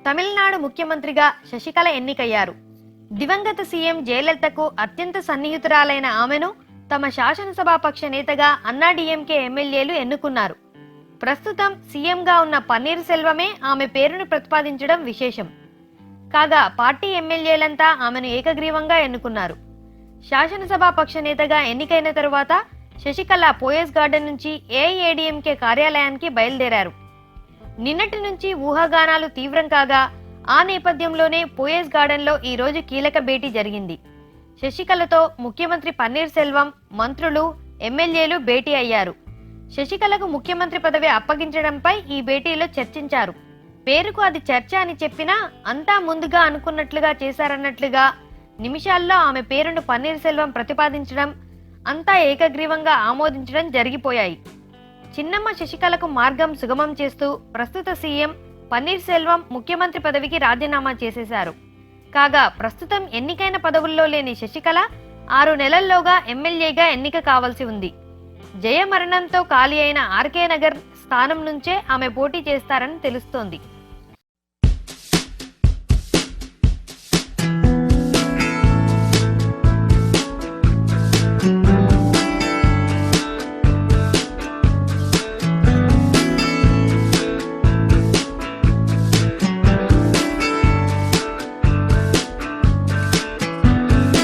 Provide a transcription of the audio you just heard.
తమిళనాడు ముఖ్యమంత్రిగా శశికళ ఎన్నికయ్యారు. దివంగత సీఎం జయలలితకు అత్యంత సన్నిహితురాలైన ఆమెను తమ శాసనసభాపక్ష నేతగా అన్నాడీఎంకే ఎమ్మెల్యేలు ఎన్నుకున్నారు. ప్రస్తుతం సీఎంగా ఉన్న పన్నీర్ సెల్వమే ఆమె పేరును ప్రతిపాదించడం విశేషం. కాగా పార్టీ ఎమ్మెల్యేలంతా ఆమెను ఏకగ్రీవంగా ఎన్నుకున్నారు. శాసనసభాపక్ష నేతగా ఎన్నికైన తరువాత శశికళ పోయస్ గార్డెన్ నుంచి ఏఐఏడీఎంకే కార్యాలయానికి బయలుదేరారు. నిన్నటి నుంచి ఊహాగానాలు తీవ్రం కాగా ఆ నేపథ్యంలోనే పోయస్ గార్డెన్లో ఈ రోజు కీలక భేటీ జరిగింది. శశికళతో ముఖ్యమంత్రి పన్నీర్ సెల్వం, మంత్రులు, ఎమ్మెల్యేలు భేటీ అయ్యారు. శశికళకు ముఖ్యమంత్రి పదవి అప్పగించడంపై ఈ భేటీలో చర్చించారు. పేరుకు అది చర్చ అని చెప్పినా అంతా ముందుగా అనుకున్నట్లుగా చేశారన్నట్లుగా నిమిషాల్లో ఆమె పేరును పన్నీర్ సెల్వం ప్రతిపాదించడం, అంతా ఏకగ్రీవంగా ఆమోదించడం జరిగిపోయాయి. చిన్నమ్మ శశికళకు మార్గం సుగమం చేస్తూ ప్రస్తుత సీఎం పన్నీర్ సెల్వం ముఖ్యమంత్రి పదవికి రాజీనామా చేసేశారు. కాగా ప్రస్తుతం ఎన్నికైన పదవుల్లో లేని శశికళ 6 నెలల్లోగా ఎమ్మెల్యేగా ఎన్నిక కావాల్సి ఉంది. జయ మరణంతో ఖాళీ అయిన ఆర్కే నగర్ స్థానం నుంచే ఆమె పోటీ చేస్తారని తెలుస్తోంది.